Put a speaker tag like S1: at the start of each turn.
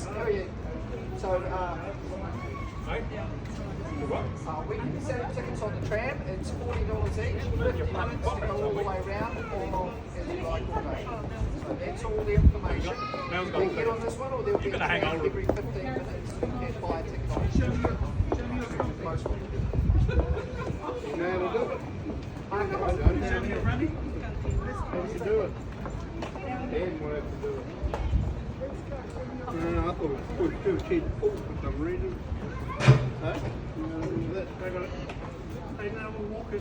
S1: Yes. How are you? So, we can set up tickets on the tram. It's $40 each, 50 minutes to go all the way around, or as you like all day. So that's all the information. You can get on this one, or there'll be a tram every 15 minutes and buy a ticket on. Most of them.
S2: You know how to do it.
S1: Mark it
S2: I
S1: up.
S2: don't know how to do it. Dan will have to do it. I thought it was too cheap for some reason. Huh? You know, that, they got it. They know we'll walk